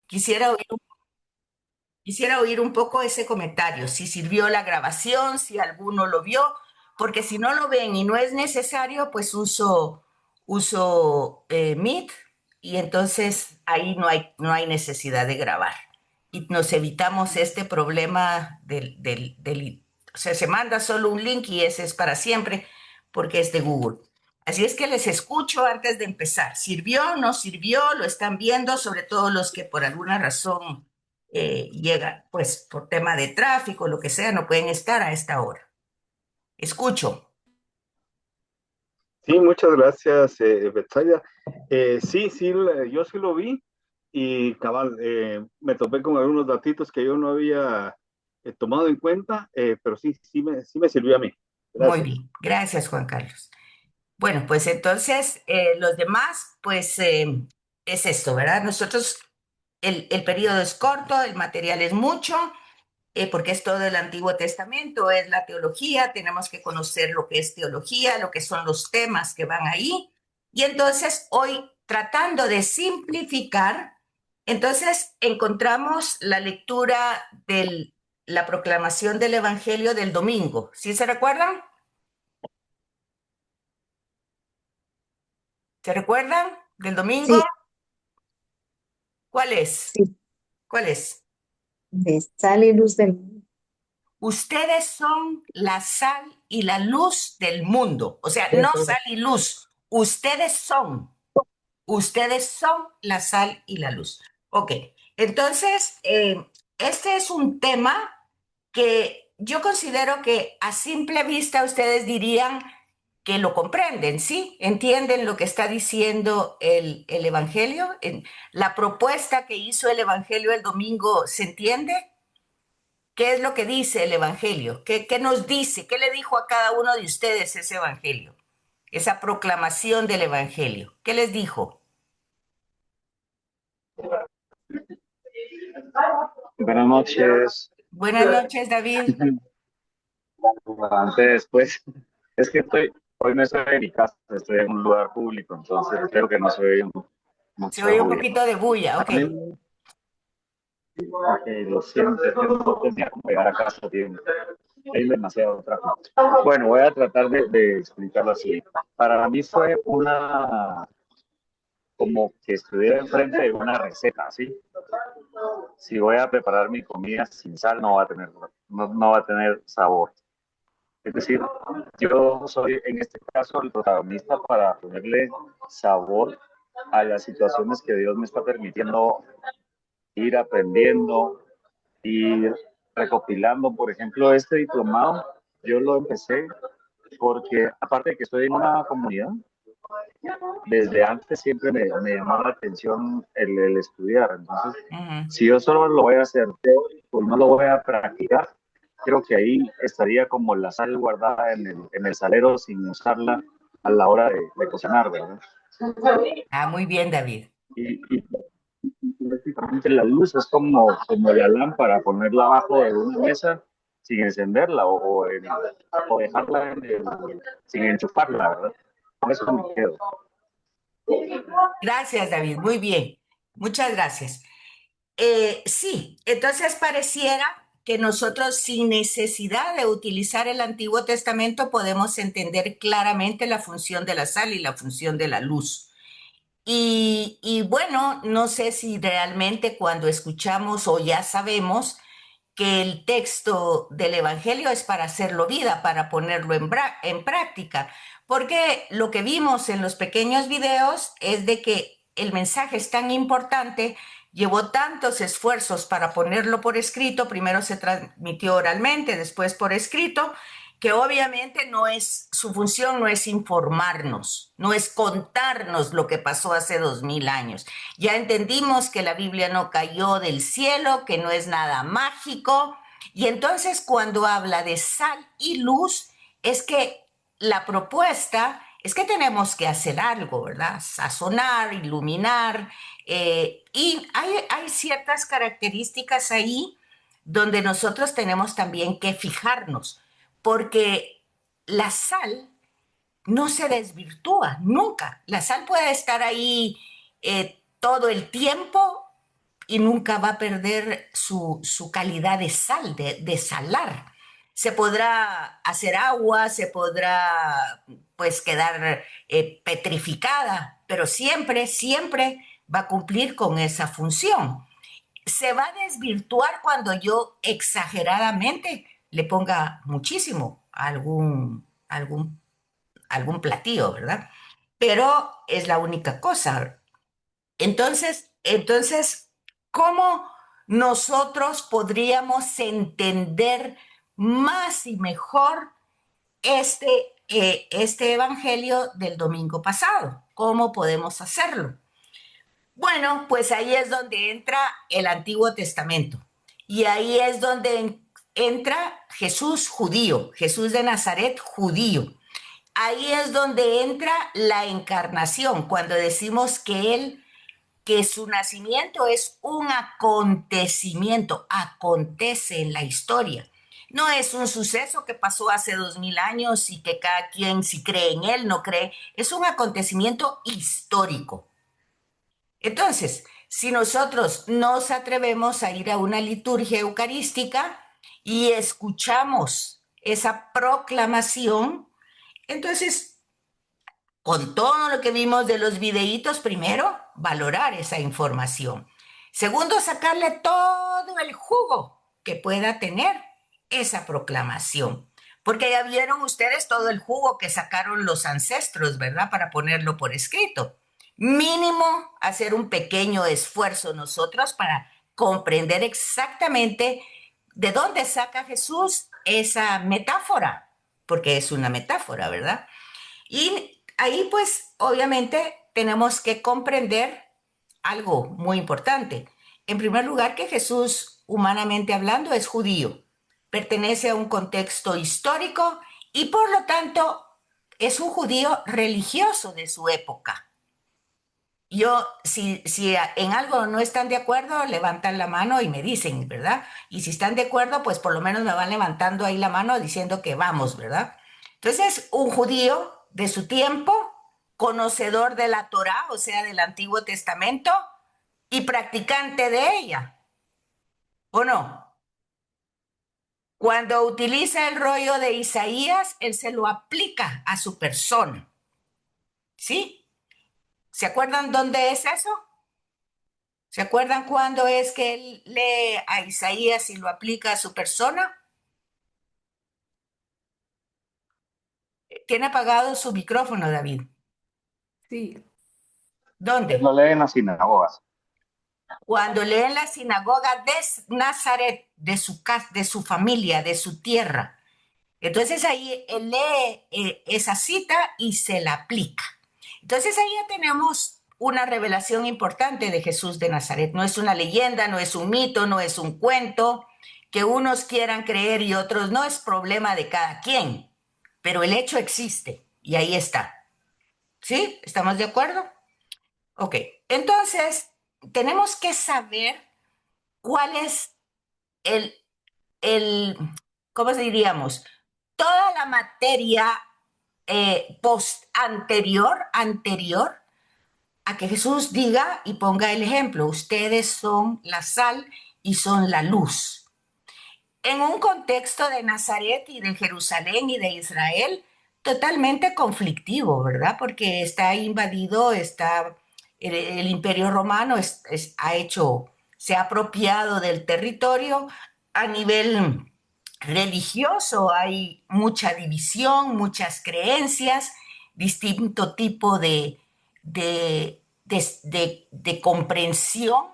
Quisiera oír, quisiera oír un poco ese comentario, si sirvió la grabación, si alguno lo vio, porque si no lo ven y no es necesario, pues uso Meet y entonces ahí no hay necesidad de grabar. Y nos evitamos este problema o sea, se manda solo un link y ese es para siempre porque es de Google. Así es que les escucho antes de empezar. ¿Sirvió? ¿No sirvió? ¿Lo están viendo? Sobre todo los que por alguna razón llegan, pues por tema de tráfico, lo que sea, no pueden estar a esta hora. Escucho. Sí, muchas gracias, Betsaida. Sí, sí, yo sí lo vi y cabal, me topé con algunos datitos que yo no había tomado en cuenta, pero sí, sí me sirvió a mí. Muy Gracias. bien. Gracias, Juan Carlos. Bueno, pues entonces los demás, pues es esto, ¿verdad? Nosotros, el periodo es corto, el material es mucho, porque es todo el Antiguo Testamento, es la teología, tenemos que conocer lo que es teología, lo que son los temas que van ahí. Y entonces hoy, tratando de simplificar, entonces encontramos la lectura de la proclamación del Evangelio del domingo. ¿Sí se recuerdan? ¿Se recuerdan del domingo? Sí, ¿Cuál es? sí, ¿Cuál es? de sal y luz del mundo. Ustedes son la sal y la luz del mundo. O sea, no sal y luz. Ustedes son la sal y la luz. Ok, entonces, este es un tema que yo considero que a simple vista ustedes dirían que lo comprenden, ¿sí? ¿Entienden lo que está diciendo el Evangelio? ¿La propuesta que hizo el Evangelio el domingo se entiende? ¿Qué es lo que dice el Evangelio? ¿Qué nos dice? ¿Qué le dijo a cada uno de ustedes ese Evangelio? Esa proclamación del Evangelio. ¿Qué les dijo? Buenas noches. Buenas noches, David. Antes, pues, es que hoy no estoy en mi casa, estoy en un lugar público, entonces creo que no se oye Se mucho oye un ruido. poquito de bulla, ok. A mí, lo siento, es que no tenía como llegar a casa bien. Hay demasiado tráfico. Bueno, voy a tratar de explicarlo así. Para mí fue como que estuviera enfrente de una receta, ¿sí? Si voy a preparar mi comida sin sal, no va a tener sabor. Es decir, yo soy en este caso el protagonista para ponerle sabor a las situaciones que Dios me está permitiendo ir aprendiendo, ir recopilando. Por ejemplo, este diplomado yo lo empecé porque aparte de que estoy en una comunidad, desde antes siempre me llamaba la atención el estudiar. Entonces, Ujú. si yo solo lo voy a hacer teórico y no lo voy a practicar, creo que ahí estaría como la sal guardada en el salero sin usarla a la hora de cocinar, ¿verdad? Ah, muy bien, David. Y prácticamente la luz es como la lámpara, ponerla abajo de una mesa sin encenderla o dejarla sin enchufarla, ¿verdad? Con eso me quedo. Gracias, David. Muy bien. Muchas gracias. Sí, entonces pareciera que nosotros sin necesidad de utilizar el Antiguo Testamento podemos entender claramente la función de la sal y la función de la luz. Y bueno, no sé si realmente cuando escuchamos o ya sabemos que el texto del Evangelio es para hacerlo vida, para ponerlo en práctica, porque lo que vimos en los pequeños videos es de que el mensaje es tan importante, llevó tantos esfuerzos para ponerlo por escrito, primero se transmitió oralmente, después por escrito, que obviamente su función no es informarnos, no es contarnos lo que pasó hace 2000 años. Ya entendimos que la Biblia no cayó del cielo, que no es nada mágico. Y entonces cuando habla de sal y luz, es que la propuesta es que tenemos que hacer algo, ¿verdad? Sazonar, iluminar. Y hay ciertas características ahí donde nosotros tenemos también que fijarnos, porque la sal no se desvirtúa nunca. La sal puede estar ahí todo el tiempo y nunca va a perder su calidad de sal, de salar. Se podrá hacer agua, se podrá pues quedar petrificada, pero siempre, siempre va a cumplir con esa función. Se va a desvirtuar cuando yo exageradamente le ponga muchísimo a algún platillo, ¿verdad? Pero es la única cosa. Entonces, ¿cómo nosotros podríamos entender más y mejor este, este evangelio del domingo pasado? ¿Cómo podemos hacerlo? Bueno, pues ahí es donde entra el Antiguo Testamento. Y ahí es donde entra Jesús judío, Jesús de Nazaret judío. Ahí es donde entra la encarnación, cuando decimos que su nacimiento es un acontecimiento, acontece en la historia. No es un suceso que pasó hace 2000 años y que cada quien si cree en él, no cree. Es un acontecimiento histórico. Entonces, si nosotros nos atrevemos a ir a una liturgia eucarística y escuchamos esa proclamación, entonces, con todo lo que vimos de los videitos, primero, valorar esa información. Segundo, sacarle todo el jugo que pueda tener esa proclamación. Porque ya vieron ustedes todo el jugo que sacaron los ancestros, ¿verdad? Para ponerlo por escrito. Mínimo hacer un pequeño esfuerzo nosotros para comprender exactamente de dónde saca Jesús esa metáfora, porque es una metáfora, ¿verdad? Y ahí pues obviamente tenemos que comprender algo muy importante. En primer lugar, que Jesús, humanamente hablando, es judío, pertenece a un contexto histórico y por lo tanto es un judío religioso de su época. Yo, si en algo no están de acuerdo, levantan la mano y me dicen, ¿verdad? Y si están de acuerdo, pues por lo menos me van levantando ahí la mano diciendo que vamos, ¿verdad? Entonces, un judío de su tiempo, conocedor de la Torá, o sea, del Antiguo Testamento, y practicante de ella, ¿o no? Cuando utiliza el rollo de Isaías, él se lo aplica a su persona, ¿sí? ¿Se acuerdan dónde es eso? ¿Se acuerdan cuándo es que él lee a Isaías y lo aplica a su persona? Tiene apagado su micrófono, David. Sí, Él ¿Dónde? lo lee en las sinagogas. Cuando lee en la sinagoga de Nazaret, de su casa, de su familia, de su tierra. Entonces ahí él lee esa cita y se la aplica. Entonces ahí ya tenemos una revelación importante de Jesús de Nazaret. No es una leyenda, no es un mito, no es un cuento, que unos quieran creer y otros no, es problema de cada quien. Pero el hecho existe y ahí está. ¿Sí? ¿Estamos de acuerdo? Ok. Entonces, tenemos que saber cuál es el, el ¿cómo diríamos? Toda la materia anterior a que Jesús diga y ponga el ejemplo, ustedes son la sal y son la luz. En un contexto de Nazaret y de Jerusalén y de Israel totalmente conflictivo, ¿verdad? Porque está invadido, el Imperio Romano se ha apropiado del territorio a nivel religioso, hay mucha división, muchas creencias, distinto tipo de comprensión,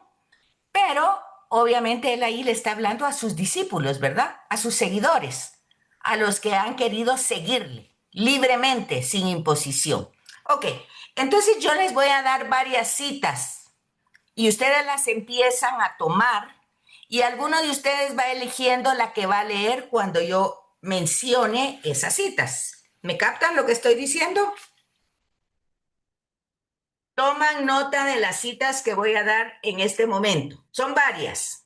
pero obviamente él ahí le está hablando a sus discípulos, ¿verdad? A sus seguidores, a los que han querido seguirle libremente, sin imposición. Ok, entonces yo les voy a dar varias citas y ustedes las empiezan a tomar y alguno de ustedes va eligiendo la que va a leer cuando yo mencione esas citas. ¿Me captan lo que estoy diciendo? Toman nota de las citas que voy a dar en este momento. Son varias.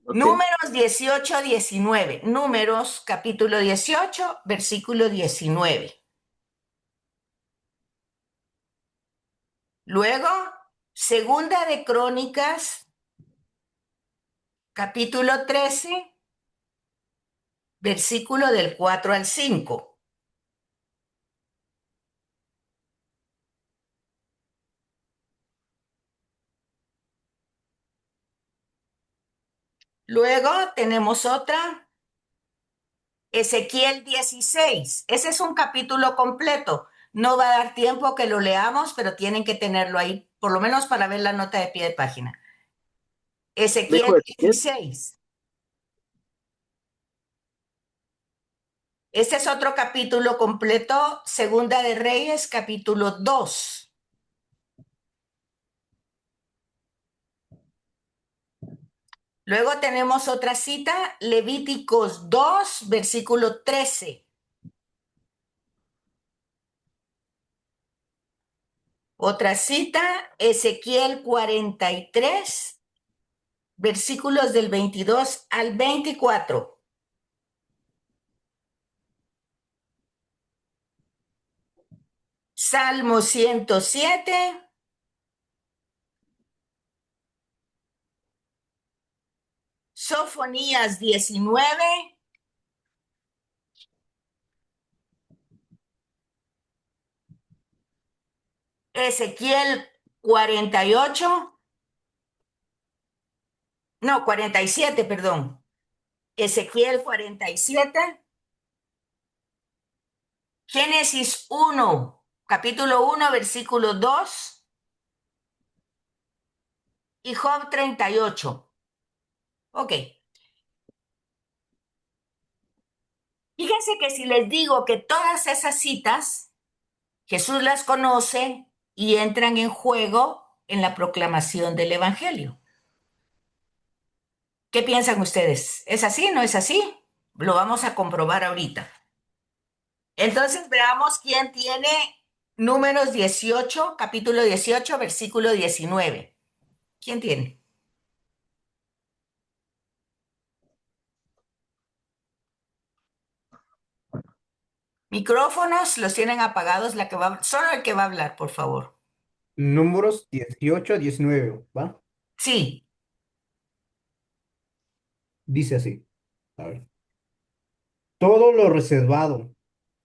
Okay. Números 18, 19. Números capítulo 18, versículo 19. Luego, Segunda de Crónicas capítulo 13, versículo del 4 al 5. Luego tenemos otra, Ezequiel 16. Ese es un capítulo completo. No va a dar tiempo que lo leamos, pero tienen que tenerlo ahí, por lo menos para ver la nota de pie de página. Dijo Ezequiel Ezequiel. 16. Este es otro capítulo completo, Segunda de Reyes, capítulo 2. Luego tenemos otra cita, Levíticos 2, versículo 13. Otra cita, Ezequiel 43, versículos del 22 al 24. Salmo 107. Sofonías 19. Ezequiel 48. No, 47, perdón. Ezequiel 47. Génesis 1, capítulo 1, versículo 2. Y Job 38. Ok. Fíjense que si les digo que todas esas citas, Jesús las conoce y entran en juego en la proclamación del Evangelio. ¿Qué piensan ustedes? ¿Es así? ¿No es así? Lo vamos a comprobar ahorita. Entonces veamos quién tiene Números 18, capítulo 18, versículo 19. ¿Quién tiene? Micrófonos los tienen apagados, solo el que va a hablar, por favor. Números 18 a 19, ¿va? Sí, Dice así. A ver. Todo lo reservado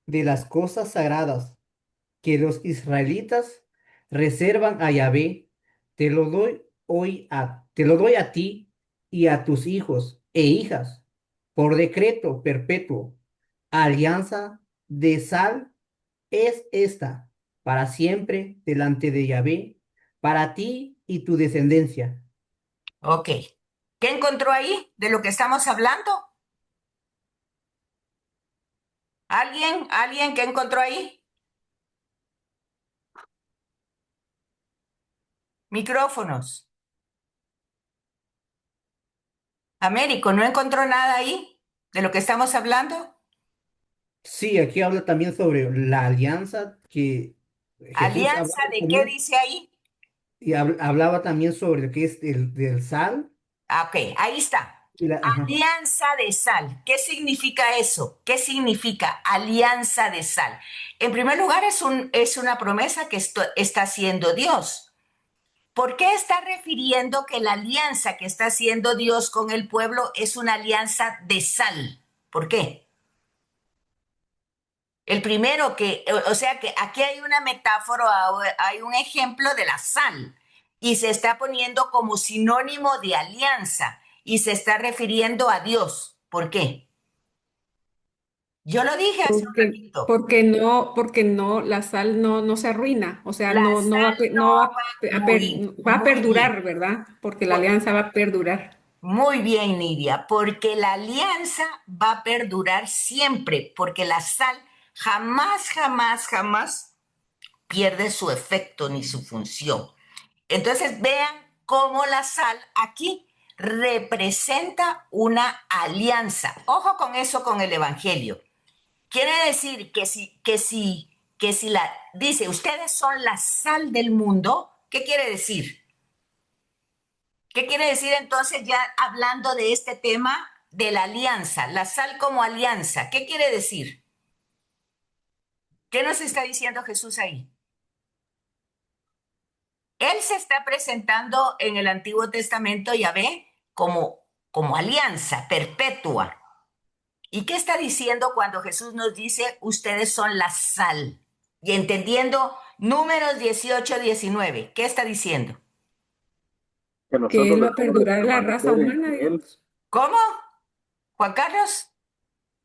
de las cosas sagradas que los israelitas reservan a Yahvé, te lo doy a ti y a tus hijos e hijas por decreto perpetuo. Alianza de sal es esta para siempre delante de Yahvé, para ti y tu descendencia. ok. ¿Qué encontró ahí de lo que estamos hablando? ¿Alguien? ¿Alguien qué encontró ahí? Micrófonos. Américo, ¿no encontró nada ahí de lo que estamos hablando? Sí, aquí habla también sobre la alianza que Jesús ¿Alianza hablaba de qué también dice ahí? y hablaba también sobre lo que es del sal Ah, ok, ahí está. y la, ajá. Alianza de sal. ¿Qué significa eso? ¿Qué significa alianza de sal? En primer lugar, es una promesa que está haciendo Dios. ¿Por qué está refiriendo que la alianza que está haciendo Dios con el pueblo es una alianza de sal? ¿Por qué? El primero o sea que aquí hay una metáfora, hay un ejemplo de la sal y se está poniendo como sinónimo de alianza y se está refiriendo a Dios. ¿Por qué? Yo lo dije hace un ratito. Porque no, la sal no se arruina, o sea, La sal no va a morir. va a Muy bien. perdurar, ¿verdad? Porque la alianza va a perdurar. Muy bien, Nidia, porque la alianza va a perdurar siempre, porque la sal jamás, jamás, jamás pierde su efecto ni su función. Entonces vean cómo la sal aquí representa una alianza. Ojo con eso con el Evangelio. Quiere decir que si dice, ustedes son la sal del mundo, ¿qué quiere decir? ¿Qué quiere decir entonces ya hablando de este tema de la alianza, la sal como alianza? ¿Qué quiere decir? ¿Qué nos está diciendo Jesús ahí? Él se está presentando en el Antiguo Testamento, Yahvé, como alianza perpetua. ¿Y qué está diciendo cuando Jesús nos dice, ustedes son la sal? Y entendiendo Números 18, 19, ¿qué está diciendo? Que Que nosotros Él va a debemos de perdurar la raza permanecer humana, en Él, digamos. ¿Cómo? Juan Carlos.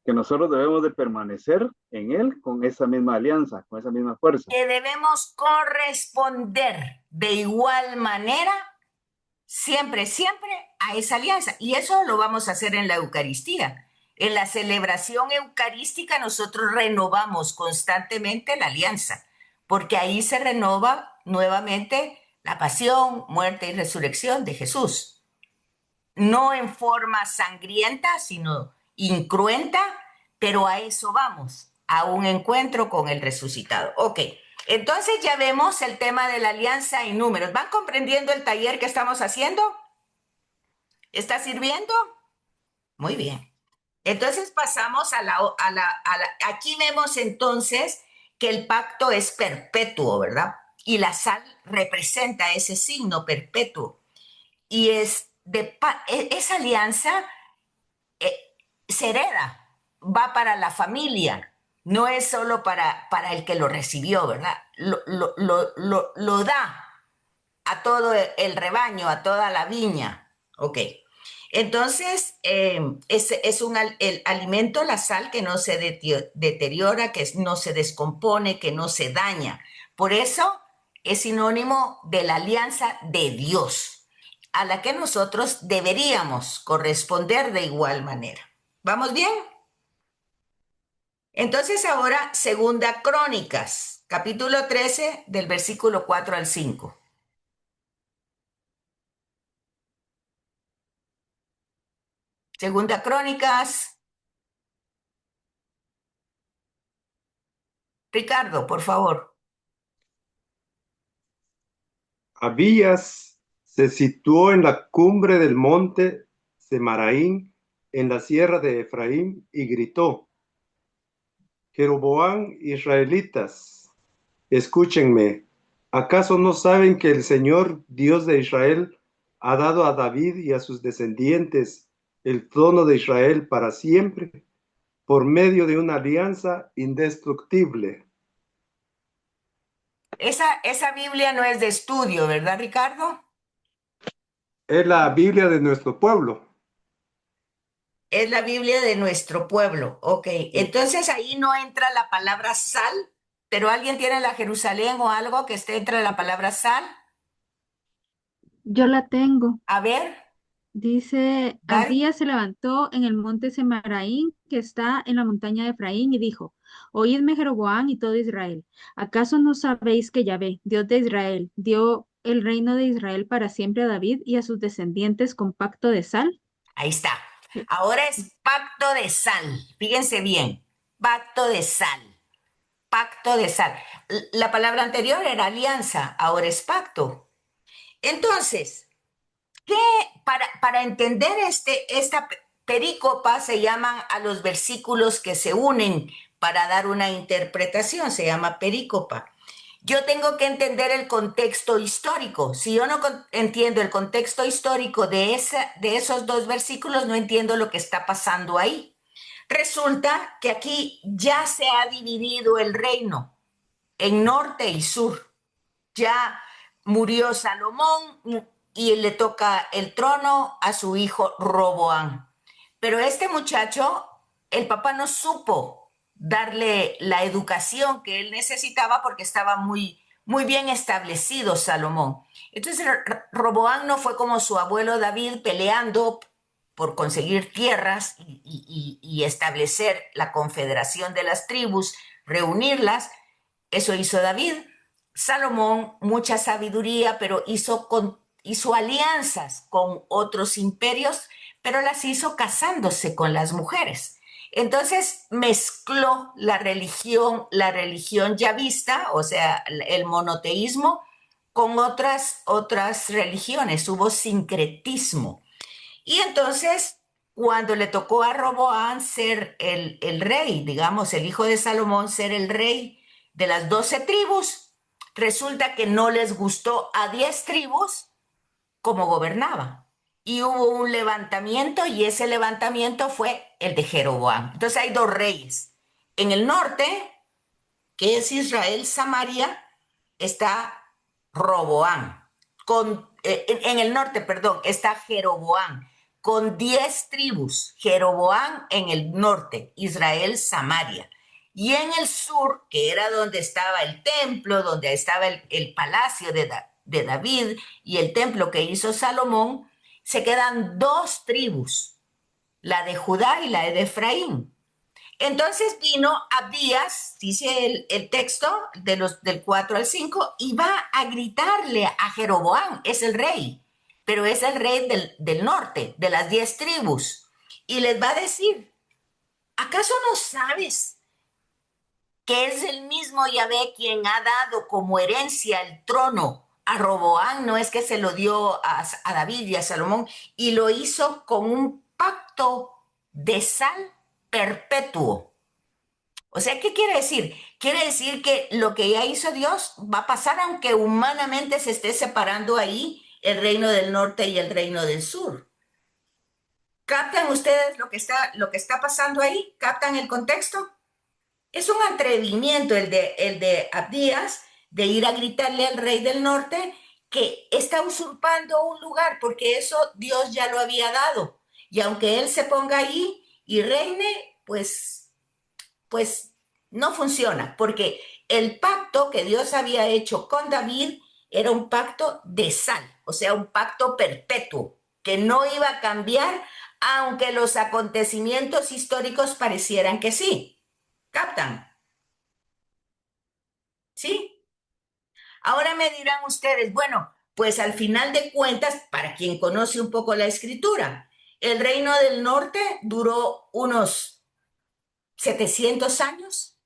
que nosotros debemos de permanecer en Él con esa misma alianza, con esa misma fuerza. Que debemos corresponder de igual manera, siempre, siempre, a esa alianza. Y eso lo vamos a hacer en la Eucaristía. En la celebración eucarística nosotros renovamos constantemente la alianza, porque ahí se renova nuevamente la pasión, muerte y resurrección de Jesús. No en forma sangrienta, sino incruenta, pero a eso vamos, a un encuentro con el resucitado. Ok, entonces ya vemos el tema de la alianza en números. ¿Van comprendiendo el taller que estamos haciendo? ¿Está sirviendo? Muy bien. Entonces pasamos aquí vemos entonces que el pacto es perpetuo, ¿verdad? Y la sal representa ese signo perpetuo. Y esa alianza eh, se hereda, va para la familia, no es solo para el que lo recibió, ¿verdad? Lo da a todo el rebaño, a toda la viña. Ok. Entonces, es el alimento, la sal, que no se deteriora, que no se descompone, que no se daña. Por eso es sinónimo de la alianza de Dios, a la que nosotros deberíamos corresponder de igual manera. ¿Vamos bien? Entonces ahora, Segunda Crónicas, capítulo 13, del versículo 4 al 5. Segunda Crónicas. Ricardo, por favor. Abías se situó en la cumbre del monte Semaraín, en la sierra de Efraín, y gritó: Jeroboam, israelitas, escúchenme. ¿Acaso no saben que el Señor, Dios de Israel, ha dado a David y a sus descendientes el trono de Israel para siempre, por medio de una alianza indestructible? Esa Biblia no es de estudio, ¿verdad, Ricardo? Es la Biblia de nuestro pueblo. Es la Biblia de nuestro pueblo. Ok, entonces ahí no entra la palabra sal, pero ¿alguien tiene la Jerusalén o algo que esté entre la palabra sal? Yo la tengo. A ver, Dice, Gaby. Abías se levantó en el monte Semaraín, que está en la montaña de Efraín, y dijo: Oídme, Jeroboam y todo Israel. ¿Acaso no sabéis que Yahvé, Dios de Israel, dio el reino de Israel para siempre a David y a sus descendientes con pacto de sal? Ahí está. Ahora es pacto de sal. Fíjense bien, pacto de sal. Pacto de sal. La palabra anterior era alianza, ahora es pacto. Entonces, ¿qué? Para entender esta perícopa se llaman a los versículos que se unen para dar una interpretación, se llama perícopa. Yo tengo que entender el contexto histórico. Si yo no entiendo el contexto histórico de esos dos versículos, no entiendo lo que está pasando ahí. Resulta que aquí ya se ha dividido el reino en norte y sur. Ya murió Salomón y le toca el trono a su hijo Roboam. Pero este muchacho, el papá no supo darle la educación que él necesitaba porque estaba muy bien establecido Salomón. Entonces Roboam no fue como su abuelo David peleando por conseguir tierras y establecer la confederación de las tribus, reunirlas. Eso hizo David. Salomón, mucha sabiduría, pero hizo alianzas con otros imperios, pero las hizo casándose con las mujeres. Entonces mezcló la religión yavista, o sea, el monoteísmo, con otras religiones. Hubo sincretismo. Y entonces, cuando le tocó a Roboam ser el rey, digamos, el hijo de Salomón, ser el rey de las 12 tribus, resulta que no les gustó a 10 tribus como gobernaba. y hubo un levantamiento y ese levantamiento fue el de Jeroboam. Entonces hay dos reyes. En el norte, que es Israel, Samaria, está Roboam. En el norte, perdón, está Jeroboam con 10 tribus. Jeroboam en el norte, Israel, Samaria. Y en el sur, que era donde estaba el templo, donde estaba el palacio de David y el templo que hizo Salomón, se quedan 2 tribus, la de Judá y la de Efraín. Entonces vino Abdías, dice el texto del 4 al 5, y va a gritarle a Jeroboam, es el rey, pero es el rey del norte, de las 10 tribus, y les va a decir, ¿acaso no sabes que es el mismo Yahvé quien ha dado como herencia el trono a Roboam? No es que se lo dio a David y a Salomón, y lo hizo con un pacto de sal perpetuo. O sea, ¿qué quiere decir? Quiere decir que lo que ya hizo Dios va a pasar aunque humanamente se esté separando ahí el reino del norte y el reino del sur. ¿Captan ustedes lo que está pasando ahí? ¿Captan el contexto? Es un atrevimiento el de Abdías de ir a gritarle al rey del norte que está usurpando un lugar, porque eso Dios ya lo había dado. Y aunque él se ponga ahí y reine, pues no funciona, porque el pacto que Dios había hecho con David era un pacto de sal, o sea, un pacto perpetuo, que no iba a cambiar, aunque los acontecimientos históricos parecieran que sí. ¿Captan? ¿Sí? Ahora me dirán ustedes, bueno, pues al final de cuentas, para quien conoce un poco la escritura, el reino del norte duró unos 700 años.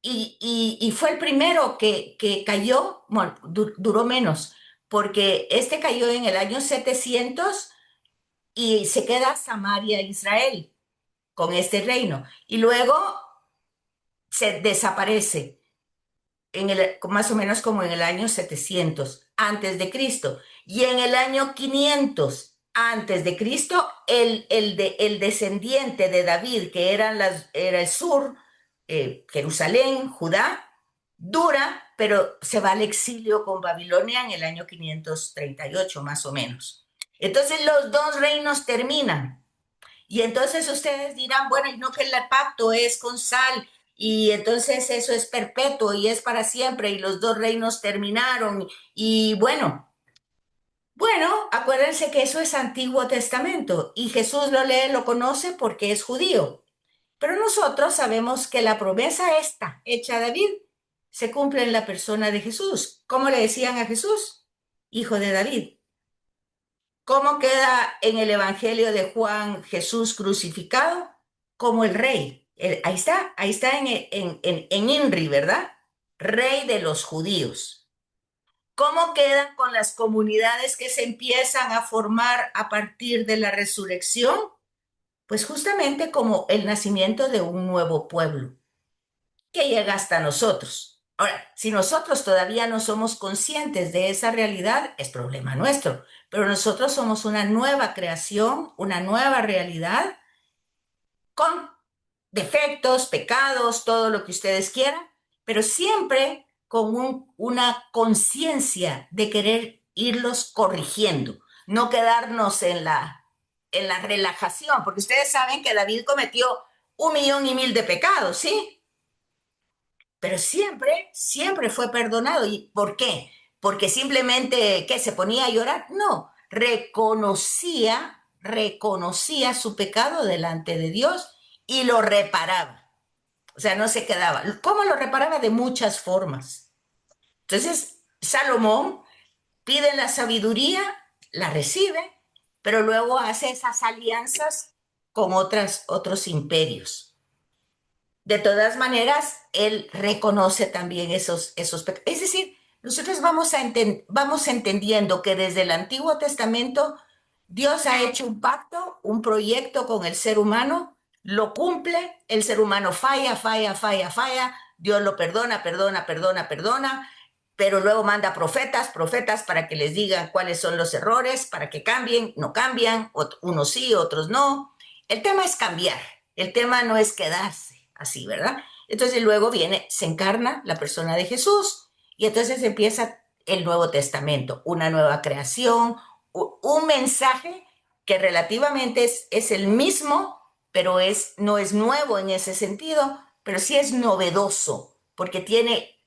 Y fue el primero que cayó, bueno, duró menos, porque este cayó en el año 700 y se queda Samaria, Israel, con este reino. Y luego se desaparece, más o menos como en el año 700 antes de Cristo. Y en el año 500 antes de Cristo, el descendiente de David, que era el sur, Jerusalén, Judá, dura, pero se va al exilio con Babilonia en el año 538 más o menos. Entonces los dos reinos terminan. Y entonces ustedes dirán, bueno, y no que el pacto es con sal, y entonces eso es perpetuo y es para siempre, y los dos reinos terminaron. Y bueno, acuérdense que eso es Antiguo Testamento, y Jesús lo lee, lo conoce porque es judío. Pero nosotros sabemos que la promesa esta, hecha a David, se cumple en la persona de Jesús. ¿Cómo le decían a Jesús? Hijo de David. ¿Cómo queda en el Evangelio de Juan Jesús crucificado? Como el rey. Ahí está en INRI, ¿verdad? Rey de los judíos. ¿Cómo quedan con las comunidades que se empiezan a formar a partir de la resurrección? Pues justamente como el nacimiento de un nuevo pueblo que llega hasta nosotros. Ahora, si nosotros todavía no somos conscientes de esa realidad, es problema nuestro, pero nosotros somos una nueva creación, una nueva realidad, con defectos, pecados, todo lo que ustedes quieran, pero siempre con una conciencia de querer irlos corrigiendo, no quedarnos en la relajación, porque ustedes saben que David cometió 1.000.000 de pecados, ¿sí? Pero siempre fue perdonado. ¿Y por qué? Porque simplemente, ¿qué? ¿Se ponía a llorar? No, reconocía su pecado delante de Dios y lo reparaba. O sea, no se quedaba. ¿Cómo lo reparaba? De muchas formas. Entonces, Salomón pide la sabiduría, la recibe, pero luego hace esas alianzas con otros imperios. De todas maneras, él reconoce también esos pecados. Es decir, nosotros vamos entendiendo que desde el Antiguo Testamento Dios ha hecho un pacto, un proyecto con el ser humano, lo cumple, el ser humano falla, Dios lo perdona, pero luego manda profetas para que les digan cuáles son los errores, para que cambien, no cambian, unos sí, otros no. El tema es cambiar, el tema no es quedarse así, ¿verdad? Entonces luego se encarna la persona de Jesús y entonces empieza el Nuevo Testamento, una nueva creación, un mensaje que relativamente es el mismo, pero no es nuevo en ese sentido, pero sí es novedoso, porque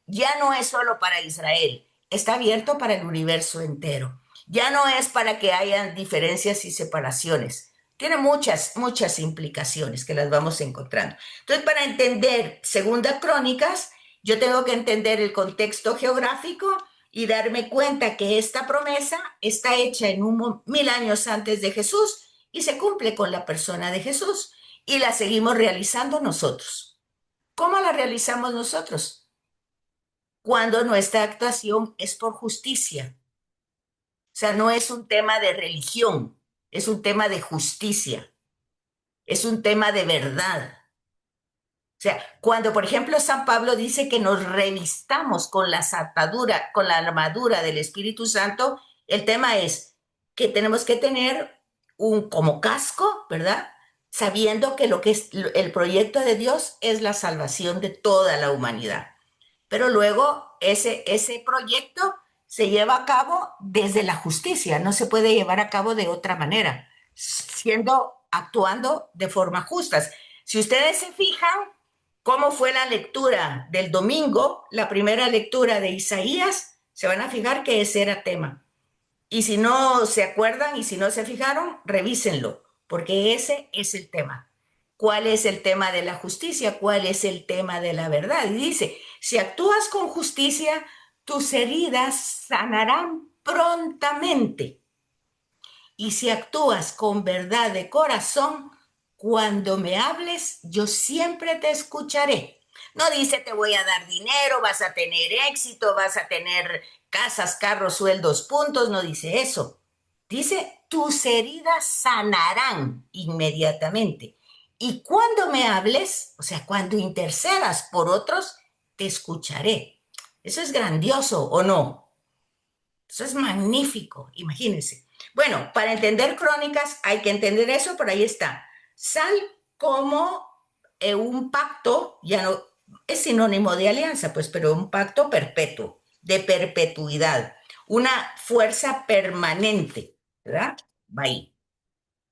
ya no es solo para Israel, está abierto para el universo entero. Ya no es para que haya diferencias y separaciones. Tiene muchas implicaciones que las vamos encontrando. Entonces, para entender Segunda Crónicas, yo tengo que entender el contexto geográfico y darme cuenta que esta promesa está hecha en 1000 años antes de Jesús y se cumple con la persona de Jesús y la seguimos realizando nosotros. ¿Cómo la realizamos nosotros? Cuando nuestra actuación es por justicia. O sea, no es un tema de religión, es un tema de justicia, es un tema de verdad. O sea, cuando, por ejemplo, San Pablo dice que nos revistamos con con la armadura del Espíritu Santo, el tema es que tenemos que tener como casco, ¿verdad? Sabiendo que lo que es el proyecto de Dios es la salvación de toda la humanidad. Pero luego ese proyecto se lleva a cabo desde la justicia, no se puede llevar a cabo de otra manera, actuando de forma justa. Si ustedes se fijan, cómo fue la lectura del domingo, la primera lectura de Isaías, se van a fijar que ese era tema. Y si no se acuerdan y si no se fijaron, revísenlo, porque ese es el tema. ¿Cuál es el tema de la justicia? ¿Cuál es el tema de la verdad? Y dice, si actúas con justicia, tus heridas sanarán prontamente. Y si actúas con verdad de corazón, cuando me hables, yo siempre te escucharé. No dice te voy a dar dinero, vas a tener éxito, vas a tener casas, carros, sueldos, puntos. No dice eso. Dice tus heridas sanarán inmediatamente. Y cuando me hables, o sea, cuando intercedas por otros, te escucharé. Eso es grandioso, ¿o no? Eso es magnífico, imagínense. Bueno, para entender Crónicas hay que entender eso, pero ahí está. Sal como un pacto, ya no es sinónimo de alianza, pues, pero un pacto perpetuo, de perpetuidad, una fuerza permanente, ¿verdad? Va ahí.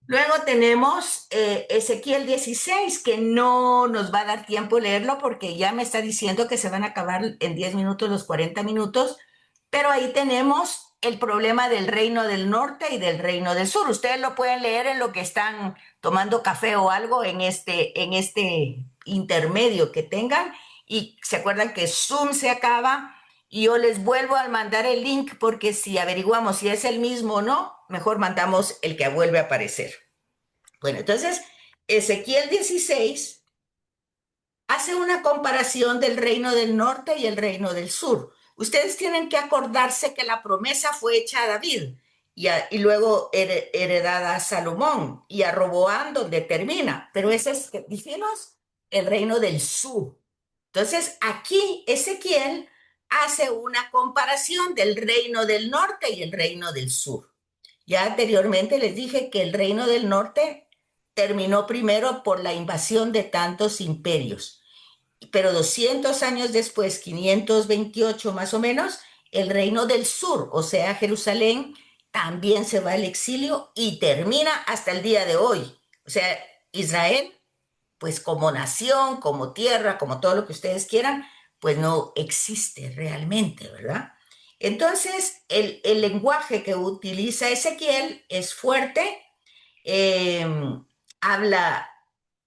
Luego tenemos Ezequiel 16, que no nos va a dar tiempo leerlo porque ya me está diciendo que se van a acabar en 10 minutos los 40 minutos, pero ahí tenemos el problema del reino del norte y del reino del sur. Ustedes lo pueden leer en lo que están tomando café o algo en este intermedio que tengan y se acuerdan que Zoom se acaba y yo les vuelvo a mandar el link porque si averiguamos si es el mismo o no, mejor mandamos el que vuelve a aparecer. Bueno, entonces Ezequiel 16 hace una comparación del reino del norte y el reino del sur. Ustedes tienen que acordarse que la promesa fue hecha a David y luego heredada a Salomón y a Roboam donde termina, pero ese es, dijimos, el reino del sur. Entonces aquí Ezequiel hace una comparación del reino del norte y el reino del sur. Ya anteriormente les dije que el reino del norte terminó primero por la invasión de tantos imperios, pero 200 años después, 528 más o menos, el reino del sur, o sea, Jerusalén, también se va al exilio y termina hasta el día de hoy. O sea, Israel, pues como nación, como tierra, como todo lo que ustedes quieran, pues no existe realmente, ¿verdad? Entonces, el lenguaje que utiliza Ezequiel es fuerte, eh, habla,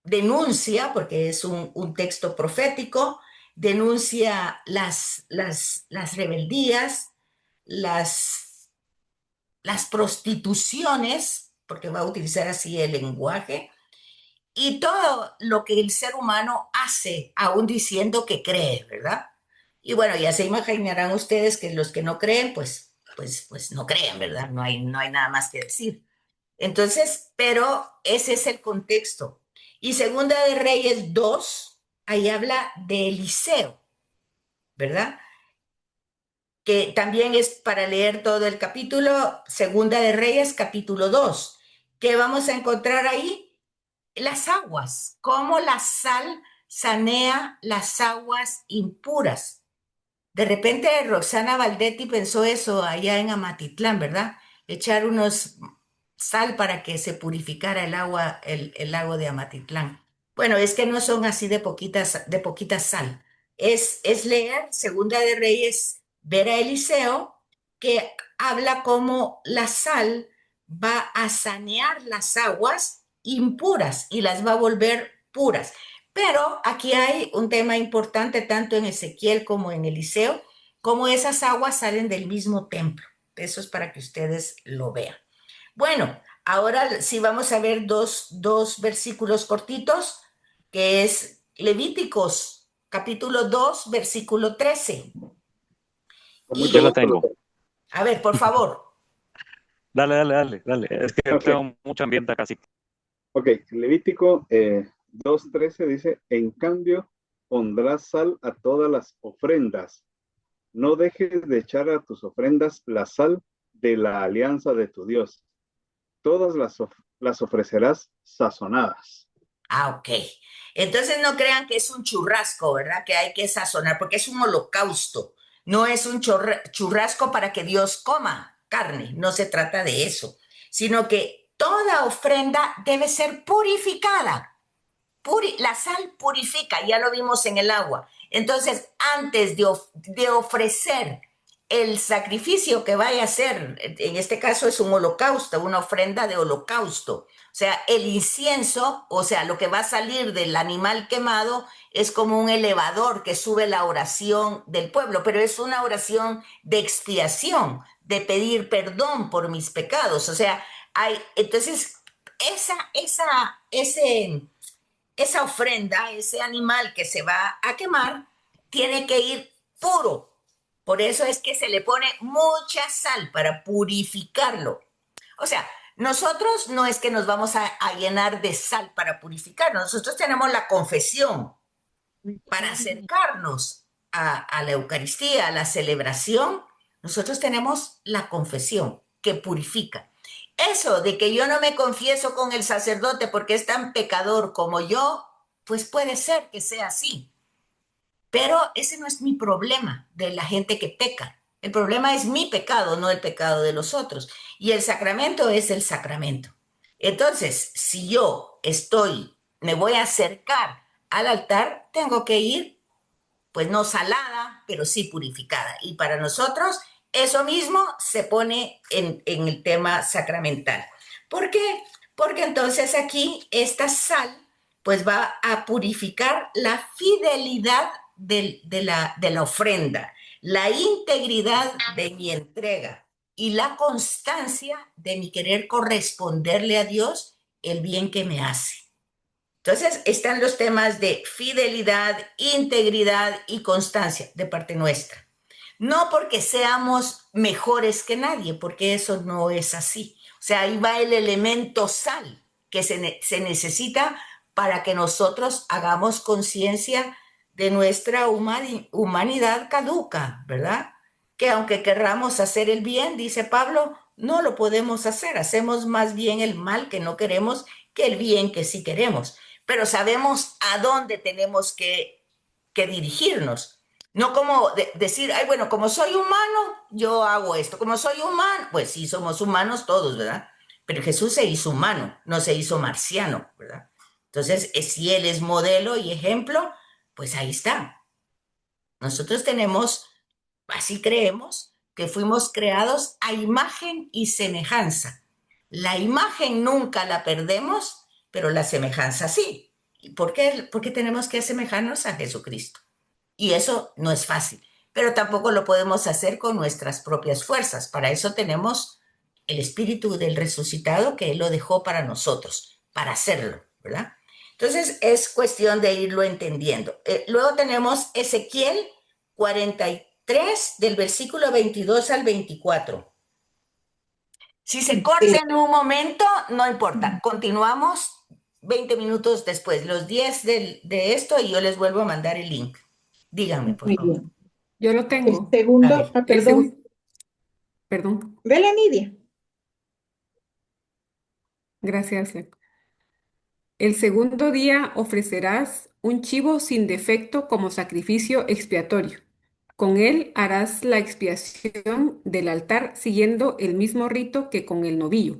denuncia, porque es un texto profético, denuncia las rebeldías, las prostituciones, porque va a utilizar así el lenguaje, y todo lo que el ser humano hace, aún diciendo que cree, ¿verdad? Y bueno, ya se imaginarán ustedes que los que no creen, pues no creen, ¿verdad? No hay nada más que decir. Entonces, pero ese es el contexto. Y Segunda de Reyes 2, ahí habla de Eliseo, ¿verdad? que también es para leer todo el capítulo, Segunda de Reyes, capítulo 2. ¿Qué vamos a encontrar ahí? Las aguas, cómo la sal sanea las aguas impuras. De repente Roxana Valdetti pensó eso allá en Amatitlán, ¿verdad? Echar unos sal para que se purificara el agua, el lago de Amatitlán. Bueno, es que no son así de poquita sal. Es leer Segunda de Reyes, ver a Eliseo, que habla como la sal va a sanear las aguas impuras y las va a volver puras. Pero aquí hay un tema importante tanto en Ezequiel como en Eliseo, como esas aguas salen del mismo templo. Eso es para que ustedes lo vean. Bueno, ahora sí vamos a ver dos versículos cortitos, que es Levíticos, capítulo 2, versículo 13. Con Y, mucho Yo lo gusto. tengo. a ver, por favor. Dale. Es que Ok. tengo mucho ambiente acá, sí. Ok, Levítico 2:13 dice, en cambio, pondrás sal a todas las ofrendas. No dejes de echar a tus ofrendas la sal de la alianza de tu Dios. Todas las ofrecerás sazonadas. Ah, ok. Entonces no crean que es un churrasco, ¿verdad? Que hay que sazonar, porque es un holocausto. No es un churrasco para que Dios coma carne. No se trata de eso, sino que toda ofrenda debe ser purificada. La sal purifica, ya lo vimos en el agua. Entonces, antes de ofrecer el sacrificio que vaya a ser, en este caso es un holocausto, una ofrenda de holocausto. O sea, el incienso, o sea, lo que va a salir del animal quemado es como un elevador que sube la oración del pueblo, pero es una oración de expiación, de pedir perdón por mis pecados. O sea, entonces, esa ofrenda, ese animal que se va a quemar, tiene que ir puro. Por eso es que se le pone mucha sal para purificarlo. O sea, nosotros no es que nos vamos a llenar de sal para purificar, nosotros tenemos la confesión para acercarnos a la Eucaristía, a la celebración. Nosotros tenemos la confesión que purifica. Eso de que yo no me confieso con el sacerdote porque es tan pecador como yo, pues puede ser que sea así. Pero ese no es mi problema de la gente que peca. El problema es mi pecado, no el pecado de los otros. Y el sacramento es el sacramento. Entonces, si me voy a acercar al altar, tengo que ir, pues no salada, pero sí purificada. Y para nosotros, eso mismo se pone en el tema sacramental. ¿Por qué? Porque entonces aquí esta sal, pues va a purificar la fidelidad de la ofrenda, la integridad de mi entrega y la constancia de mi querer corresponderle a Dios el bien que me hace. Entonces están los temas de fidelidad, integridad y constancia de parte nuestra. No porque seamos mejores que nadie, porque eso no es así. O sea, ahí va el elemento sal que se necesita para que nosotros hagamos conciencia de nuestra humanidad caduca, ¿verdad? Que aunque querramos hacer el bien, dice Pablo, no lo podemos hacer. Hacemos más bien el mal que no queremos que el bien que sí queremos. Pero sabemos a dónde tenemos que dirigirnos. No como decir, ay, bueno, como soy humano, yo hago esto. Como soy humano, pues sí, somos humanos todos, ¿verdad? Pero Jesús se hizo humano, no se hizo marciano, ¿verdad? Entonces, si Él es modelo y ejemplo, pues ahí está. Nosotros tenemos, así creemos, que fuimos creados a imagen y semejanza. La imagen nunca la perdemos, pero la semejanza sí. ¿Por qué? Porque tenemos que asemejarnos a Jesucristo. Y eso no es fácil, pero tampoco lo podemos hacer con nuestras propias fuerzas. Para eso tenemos el espíritu del resucitado que Él lo dejó para nosotros, para hacerlo, ¿verdad? Entonces es cuestión de irlo entendiendo. Luego tenemos Ezequiel 43, del versículo 22 al 24. Si se corta en un momento, no importa. Continuamos 20 minutos después, los 10 de esto, y yo les vuelvo a mandar el link. Díganme, por Muy favor. bien. Yo lo El tengo. A segundo, ver, El perdón, perdón, vele, Nidia. gracias. El segundo día ofrecerás un chivo sin defecto como sacrificio expiatorio. Con él harás la expiación del altar siguiendo el mismo rito que con el novillo.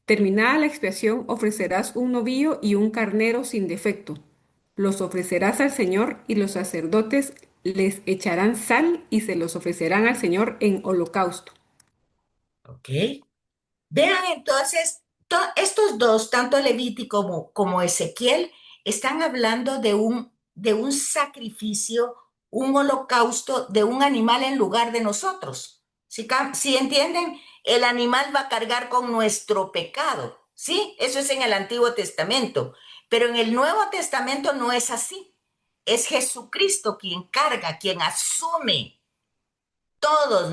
Terminada la expiación, ofrecerás un novillo y un carnero sin defecto. Los ofrecerás al Señor y los sacerdotes les echarán sal y se los ofrecerán al Señor en holocausto. ok. Vean entonces, estos dos, tanto Levítico como Ezequiel, están hablando de un sacrificio, un holocausto de un animal en lugar de nosotros. Si entienden, el animal va a cargar con nuestro pecado. ¿Sí? Eso es en el Antiguo Testamento. Pero en el Nuevo Testamento no es así. Es Jesucristo quien carga, quien asume todos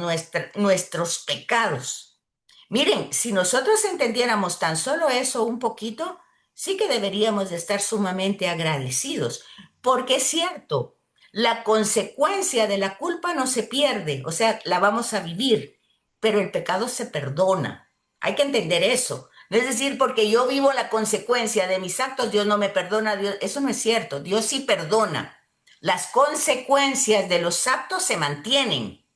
nuestros pecados. Miren, si nosotros entendiéramos tan solo eso un poquito, sí que deberíamos de estar sumamente agradecidos, porque es cierto, la consecuencia de la culpa no se pierde, o sea, la vamos a vivir, pero el pecado se perdona. Hay que entender eso. No es decir, porque yo vivo la consecuencia de mis actos, Dios no me perdona, Dios, eso no es cierto, Dios sí perdona. Las consecuencias de los actos se mantienen.